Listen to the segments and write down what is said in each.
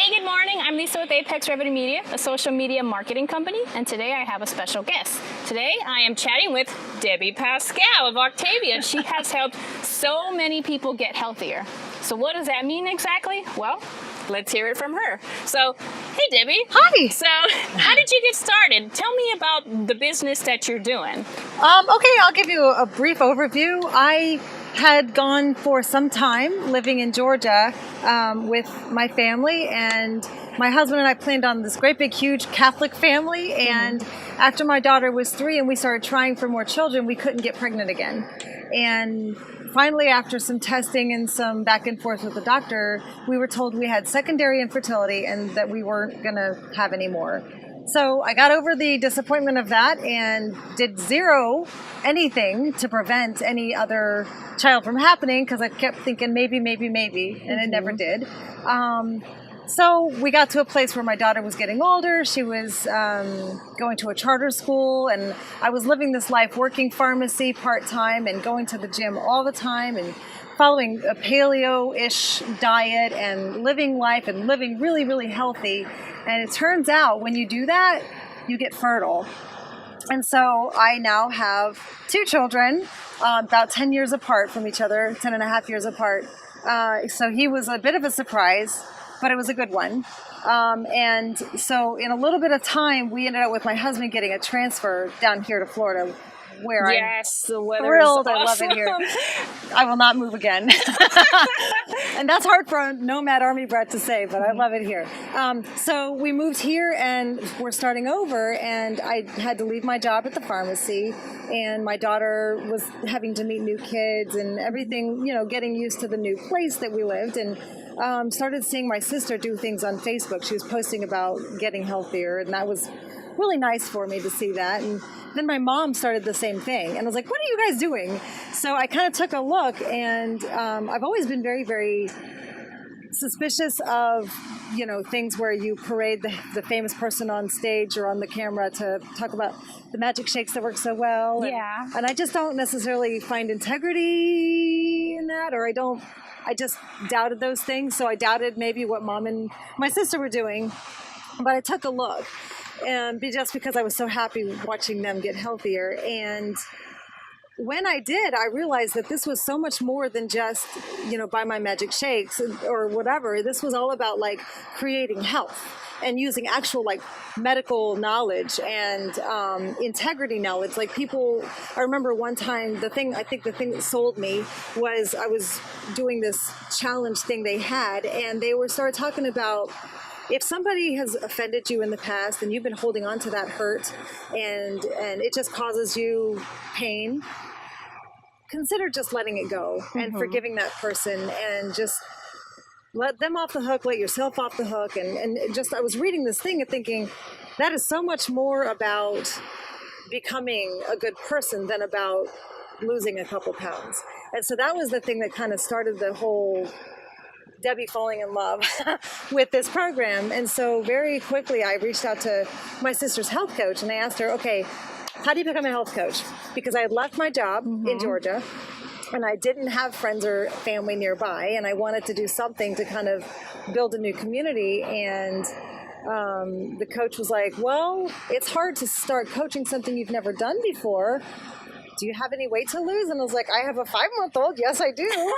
Hey, good morning. I'm Lisa with Apex Revenue Media, a social media marketing company, and today I have a special guest. Today I am chatting with Debbie Pascoe of Optavia. She has helped so many people get healthier. So what does that mean exactly? Well, let's hear it from her. So, hey Debbie. Hi. So, how did you get started? Tell me about the business that you're doing. Okay, I'll give you a brief overview. I had gone for some time living in Georgia with my family, and my husband and I planned on this great big huge Catholic family, and after my daughter was 3 and we started trying for more children, we couldn't get pregnant again. And finally, after some testing and some back and forth with the doctor, we were told we had secondary infertility and that we weren't going to have any more. So I got over the disappointment of that and did anything to prevent any other child from happening, because I kept thinking maybe, and it never did. So we got to a place where my daughter was getting older. She was going to a charter school, and I was living this life working pharmacy part-time and going to the gym all the time and following a paleo-ish diet and living life and living really, really healthy. And it turns out when you do that, you get fertile. And so I now have 2 children, about 10 years apart from each other, 10 and a half years apart. So he was a bit of a surprise, but it was a good one. And so in a little bit of time, we ended up with my husband getting a transfer down here to Florida, where I'm thrilled. Awesome. I love it here. I will not move again. And that's hard for a nomad army brat to say, but I love it here. So we moved here and we're starting over, and I had to leave my job at the pharmacy, and my daughter was having to meet new kids and everything, getting used to the new place that we lived, and started seeing my sister do things on Facebook. She was posting about getting healthier, and that was really nice for me to see that. And then my mom started the same thing, and I was like, what are you guys doing? So I kind of took a look, and I've always been very, very suspicious of, things where you parade the famous person on stage or on the camera to talk about the magic shakes that work so well. And I just don't necessarily find integrity in that, or I just doubted those things. So I doubted maybe what mom and my sister were doing, but I took a look. And just because I was so happy watching them get healthier. And when I did, I realized that this was so much more than just, buy my magic shakes or whatever. This was all about creating health and using actual medical knowledge and integrity knowledge. I remember one time, the thing that sold me was I was doing this challenge thing they had, and they started talking about, if somebody has offended you in the past and you've been holding on to that hurt and it just causes you pain, consider just letting it go and forgiving that person, and just let them off the hook, let yourself off the hook. And I was reading this thing and thinking, that is so much more about becoming a good person than about losing a couple pounds. And so that was the thing that kind of started the whole Debbie falling in love with this program. And so very quickly I reached out to my sister's health coach, and I asked her, okay, how do you become a health coach? Because I had left my job in Georgia, and I didn't have friends or family nearby, and I wanted to do something to kind of build a new community. And the coach was like, well, it's hard to start coaching something you've never done before. Do you have any weight to lose? And I was like, I have a 5-month-old. Yes, I do.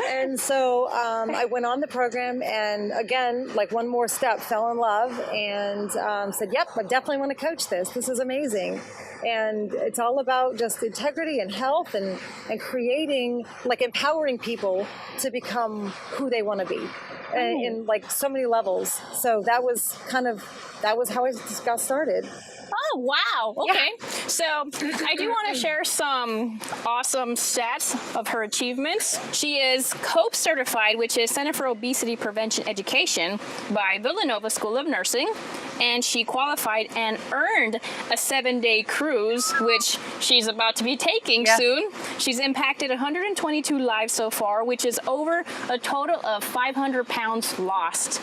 And so I went on the program, and again, one more step, fell in love, and said, yep, I definitely want to coach this. This is amazing. And it's all about just integrity and health and creating, empowering people to become who they want to be in so many levels. So that was how I just got started. Oh, wow. Okay. Yeah. So I do want to share some awesome stats of her achievements. She is COPE certified, which is Center for Obesity Prevention Education, by Villanova School of Nursing. And she qualified and earned a 7-day cruise, which she's about to be taking soon. She's impacted 122 lives so far, which is over a total of 500 pounds lost.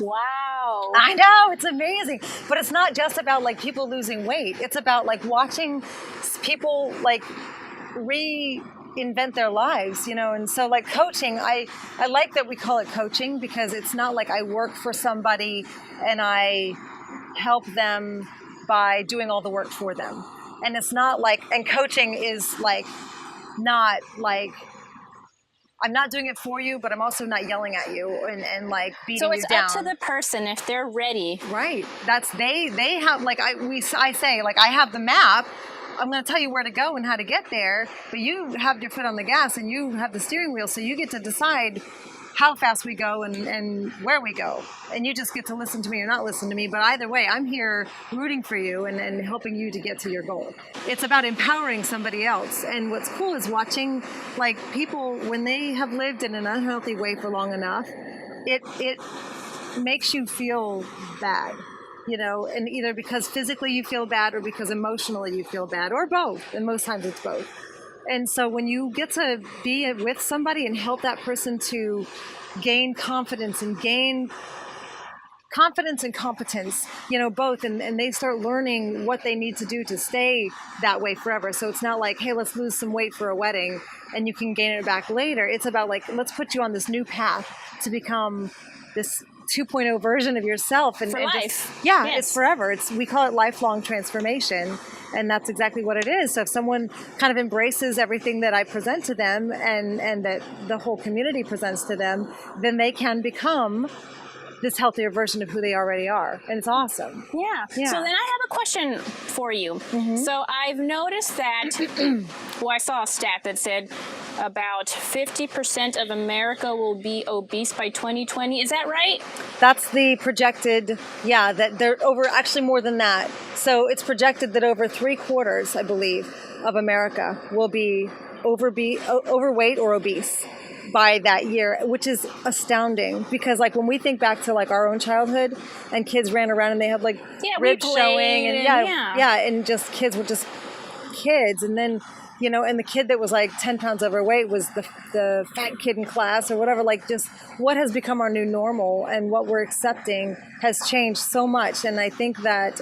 Wow. I know, it's amazing. But it's not just about people losing weight. It's about watching people invent their lives, and so like coaching, I like that we call it coaching, because it's not like I work for somebody and I help them by doing all the work for them. And it's not like, and coaching is like, not like, I'm not doing it for you, but I'm also not yelling at you and like beating you down. So it's up to the person if they're ready. Right. That's, they have, like, I say, like, I have the map. I'm going to tell you where to go and how to get there, but you have your foot on the gas and you have the steering wheel, so you get to decide how fast we go and where we go. And you just get to listen to me or not listen to me, but either way, I'm here rooting for you and helping you to get to your goal. It's about empowering somebody else. And what's cool is watching, like, people, when they have lived in an unhealthy way for long enough, it makes you feel bad. And either because physically you feel bad or because emotionally you feel bad, or both. And most times it's both. And so when you get to be with somebody and help that person to gain confidence and competence, both, and they start learning what they need to do to stay that way forever. So it's not like, hey, let's lose some weight for a wedding and you can gain it back later. It's about like, let's put you on this new path to become this 2.0 version of yourself. And life. Yes. It's forever. We call it lifelong transformation. And that's exactly what it is. So if someone kind of embraces everything that I present to them and that the whole community presents to them, then they can become this healthier version of who they already are. And it's awesome. Yeah. So then I have a question for you. Mm-hmm. So I've noticed that, I saw a stat that said about 50% of America will be obese by 2020. Is that right? That's the projected, that they're over, actually more than that. So it's projected that over 3/4, I believe, of America will be overweight or obese by that year, which is astounding, because like when we think back to like our own childhood and kids ran around and they had like ribs showing and and just kids were just kids, and then and the kid that was like 10 pounds overweight was the fat kid in class or whatever. Like, just what has become our new normal and what we're accepting has changed so much. And I think that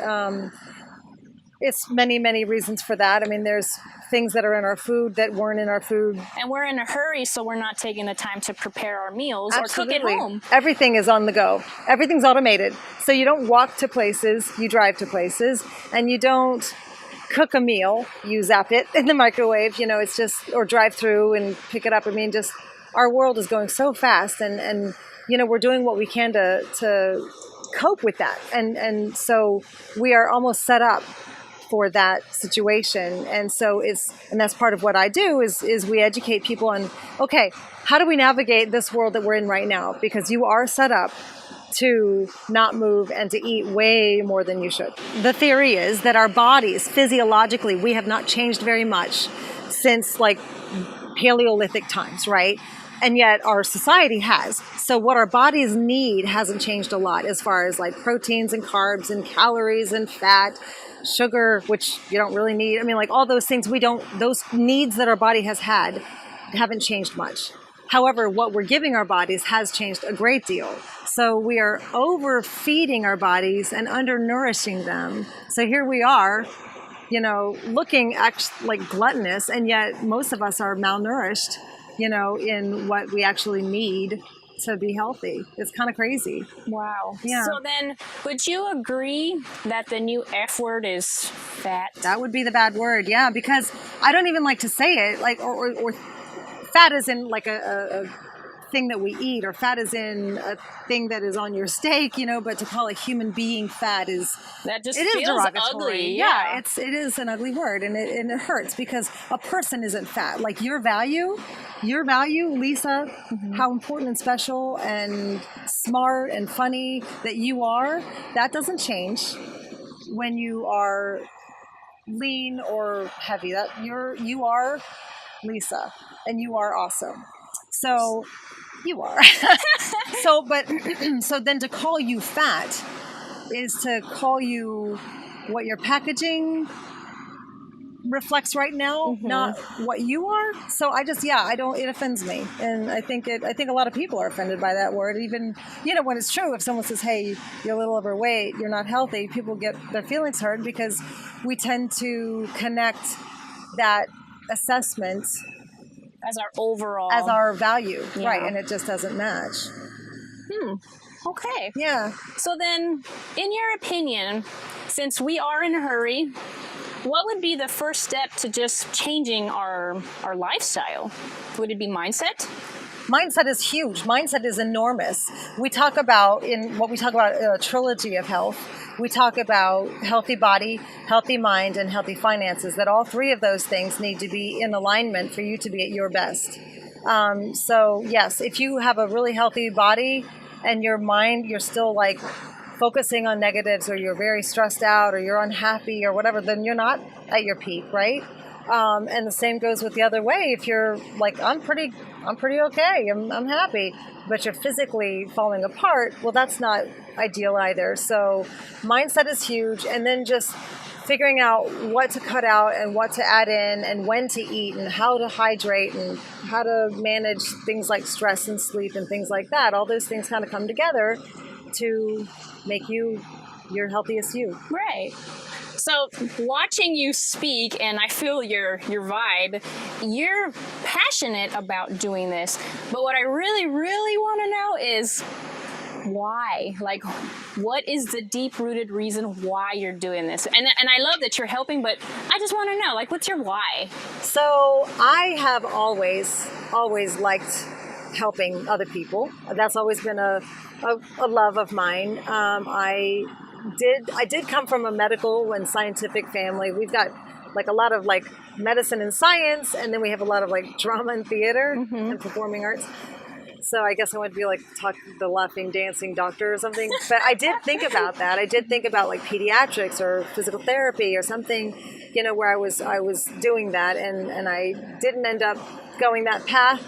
it's many, many reasons for that. I mean, there's things that are in our food that weren't in our food. And we're in a hurry, so we're not taking the time to prepare our meals. Absolutely. Or cook at home. Everything is on the go. Everything's automated. So you don't walk to places, you drive to places, and you don't cook a meal, you zap it in the microwave, it's just, or drive through and pick it up. I mean, just our world is going so fast, and we're doing what we can to cope with that. And so we are almost set up for that situation. And so and that's part of what I do is we educate people on, okay, how do we navigate this world that we're in right now? Because you are set up to not move and to eat way more than you should. The theory is that our bodies, physiologically, we have not changed very much since like Paleolithic times, right? And yet our society has. So what our bodies need hasn't changed a lot as far as like proteins and carbs and calories and fat, sugar, which you don't really need. I mean, like all those things, those needs that our body has had haven't changed much. However, what we're giving our bodies has changed a great deal. So we are overfeeding our bodies and undernourishing them. So here we are, looking like gluttonous, and yet most of us are malnourished, in what we actually need to be healthy. It's kind of crazy. Wow. Yeah. So then, would you agree that the new F word is fat? That would be the bad word, yeah, because I don't even like to say it, like, or fat is in like a thing that we eat, or fat is in a thing that is on your steak, but to call a human being fat feels ugly. Yeah, it is an ugly word, and it hurts, because a person isn't fat. Like your value, Lisa, how important and special and smart and funny that you are, that doesn't change when you are lean or heavy. That you are Lisa, and you are awesome. So you are. So then to call you fat is to call you what your packaging reflects right now, not what you are. So it offends me. And I think a lot of people are offended by that word. Even, when it's true, if someone says, hey, you're a little overweight, you're not healthy, people get their feelings hurt, because we tend to connect that assessment as our overall, as our value, Yeah. right? And it just doesn't match. Okay. Yeah. So then, in your opinion, since we are in a hurry, what would be the first step to just changing our lifestyle? Would it be mindset? Mindset is huge. Mindset is enormous. We talk about a trilogy of health. We talk about healthy body, healthy mind, and healthy finances, that all three of those things need to be in alignment for you to be at your best. So yes, if you have a really healthy body and your mind, you're still like focusing on negatives, or you're very stressed out, or you're unhappy or whatever, then you're not at your peak, right? And the same goes with the other way. If you're like, I'm pretty okay, I'm happy, but you're physically falling apart, well, that's not ideal either. So mindset is huge. And then just figuring out what to cut out and what to add in, and when to eat, and how to hydrate, and how to manage things like stress and sleep and things like that. All those things kind of come together to make you your healthiest you. Right. So watching you speak, and I feel your vibe, you're passionate about doing this. But what I really, really want to know is why? Like, what is the deep-rooted reason why you're doing this? And I love that you're helping, but I just want to know, like, what's your why? So I have always liked helping other people. That's always been a love of mine. I did come from a medical and scientific family. We've got like a lot of like medicine and science, and then we have a lot of like drama and theater and performing arts. So I guess I would be like the laughing, dancing doctor or something. But I did think about that. I did think about like pediatrics or physical therapy or something, where I was doing that, and I didn't end up going that path.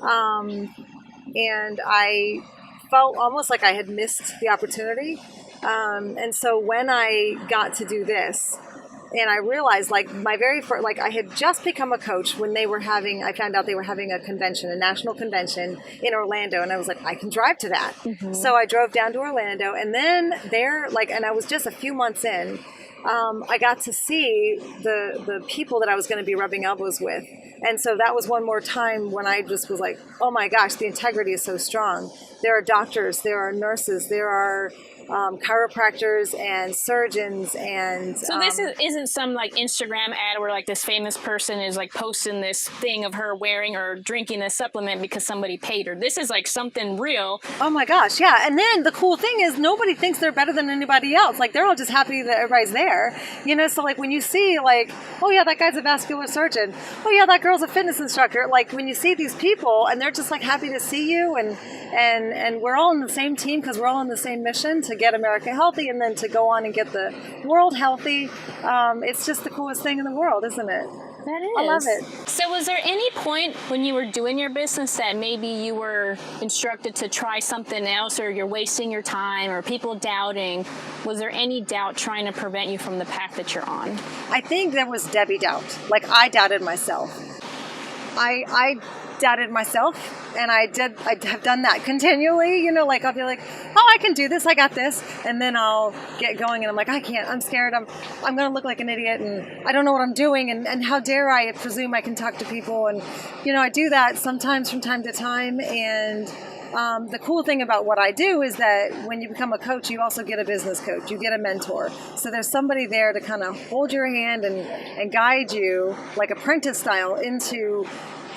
And I felt almost like I had missed the opportunity. And so when I got to do this, and I realized like my very first, like I had just become a coach when I found out they were having a convention, a national convention in Orlando. And I was like, I can drive to that. So I drove down to Orlando, and then and I was just a few months in, I got to see the people that I was going to be rubbing elbows with. And so that was one more time when I just was like, oh my gosh, the integrity is so strong. There are doctors, there are nurses, there are chiropractors and surgeons, and so this isn't some like Instagram ad where like this famous person is like posting this thing of her wearing or drinking a supplement because somebody paid her. This is like something real. Oh my gosh, yeah. And then the cool thing is nobody thinks they're better than anybody else. Like they're all just happy that everybody's there, So like when you see like, oh yeah, that guy's a vascular surgeon, oh yeah, that girl's a fitness instructor, like when you see these people and they're just like happy to see you, and we're all in the same team because we're all on the same mission to get America healthy, and then to go on and get the world healthy. It's just the coolest thing in the world, isn't it? That is. I love it. So was there any point when you were doing your business that maybe you were instructed to try something else, or you're wasting your time, or people doubting? Was there any doubt trying to prevent you from the path that you're on? I think there was Debbie doubt. Like I doubted myself. I doubted myself, and I have done that continually, like I'll be like, oh, I can do this, I got this, and then I'll get going and I'm like, I can't, I'm scared, I'm going to look like an idiot, and I don't know what I'm doing, and how dare I presume I can talk to people, and I do that sometimes from time to time. And the cool thing about what I do is that when you become a coach, you also get a business coach, you get a mentor. So there's somebody there to kind of hold your hand and guide you like apprentice style into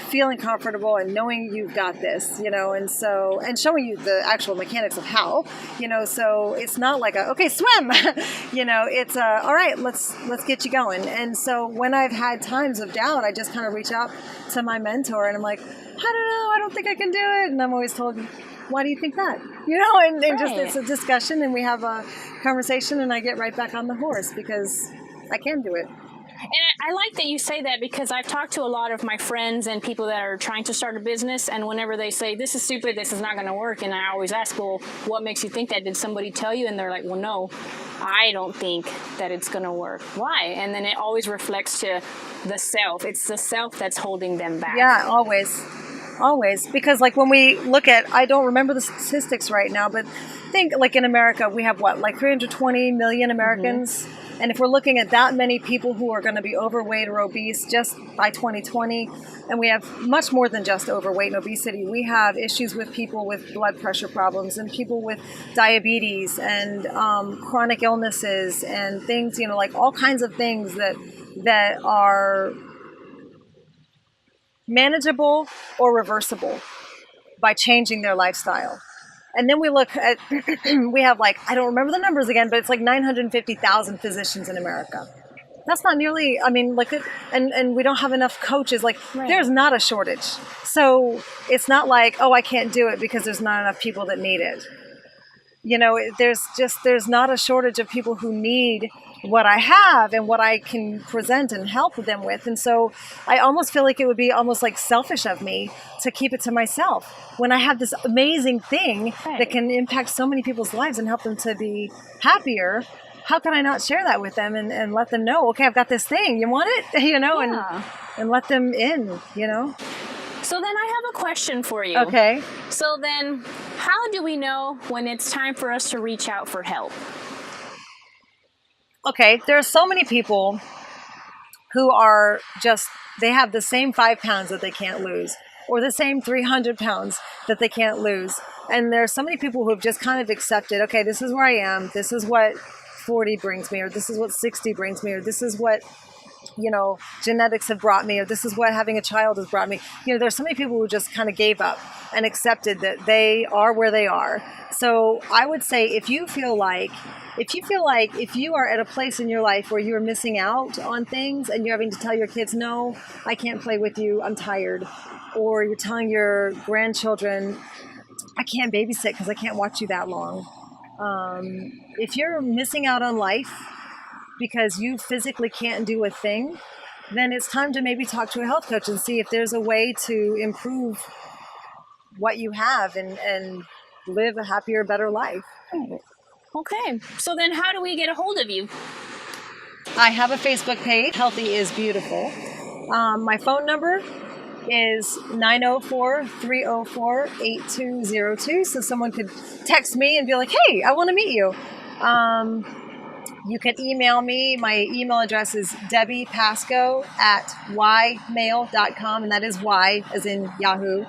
feeling comfortable and knowing you've got this, and showing you the actual mechanics of how, so it's not like okay, swim, it's all right, let's get you going. And so when I've had times of doubt, I just kind of reach out to my mentor, and I'm like, I don't know, I don't think I can do it. And I'm always told, why do you think that? And Right. just it's a discussion, and we have a conversation, and I get right back on the horse because I can do it. And I like that you say that, because I've talked to a lot of my friends and people that are trying to start a business, and whenever they say, this is stupid, this is not going to work, and I always ask, well, what makes you think that? Did somebody tell you? And they're like, well, no, I don't think that it's going to work. Why? And then it always reflects to the self. It's the self that's holding them back. Yeah, always. Because like when we look at, I don't remember the statistics right now, but think like in America, we have what, like 320 million Americans? And if we're looking at that many people who are going to be overweight or obese just by 2020, and we have much more than just overweight and obesity, we have issues with people with blood pressure problems and people with diabetes and chronic illnesses and things, like all kinds of things that are manageable or reversible by changing their lifestyle. And then we look at, we have I don't remember the numbers again, but it's 950,000 physicians in America. That's not nearly, and we don't have enough coaches. Right. There's not a shortage. So it's not I can't do it because there's not enough people that need it. There's not a shortage of people who need what I have and what I can present and help them with. And so I almost feel like it would be almost selfish of me to keep it to myself when I have this amazing thing that can impact so many people's lives and help them to be happier. How can I not share that with them and let them know, okay, I've got this thing, you want it? And let them in, So then I have a question for you. Okay. So then how do we know when it's time for us to reach out for help? Okay, there are so many people who are they have the same 5 pounds that they can't lose, or the same 300 pounds that they can't lose. And there are so many people who have just kind of accepted, okay, this is where I am, this is what 40 brings me, or this is what 60 brings me, or this is what, genetics have brought me, or this is what having a child has brought me. There's so many people who just kind of gave up and accepted that they are where they are. So I would say if you feel like if you are at a place in your life where you're missing out on things and you're having to tell your kids, no, I can't play with you, I'm tired. Or you're telling your grandchildren, I can't babysit because I can't watch you that long. If you're missing out on life because you physically can't do a thing, then it's time to maybe talk to a health coach and see if there's a way to improve what you have and live a happier, better life. Okay. So then how do we get a hold of you? I have a Facebook page, Healthy is Beautiful. My phone number is 904-304-8202. So someone could text me and be like, hey, I want to meet you. You can email me. My email address is DebbiePascoe at ymail.com. And that is Y as in Yahoo.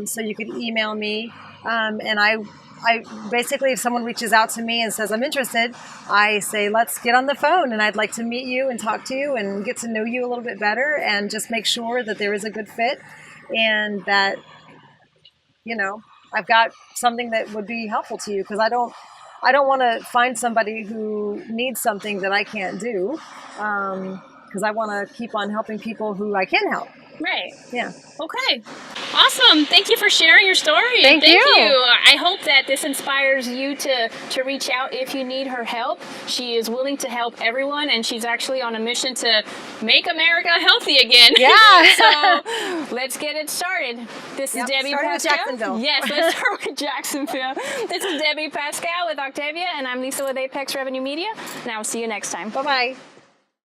So you could email me. And I basically, if someone reaches out to me and says, I'm interested, I say, let's get on the phone and I'd like to meet you and talk to you and get to know you a little bit better and just make sure that there is a good fit and that, I've got something that would be helpful to you because I don't want to find somebody who needs something that I can't do because I want to keep on helping people who I can help. Right. Yeah. Okay. Awesome. Thank you for sharing your story. Thank you. I hope that this inspires you to reach out if you need her help. She is willing to help everyone, and she's actually on a mission to make America healthy again. Yeah. So let's get it started. This is Debbie Pascoe. With Jacksonville. Yes, let's start with Jacksonville. This is Debbie Pascoe with Optavia, and I'm Lisa with Apex Revenue Media, and I will see you next time. Bye-bye.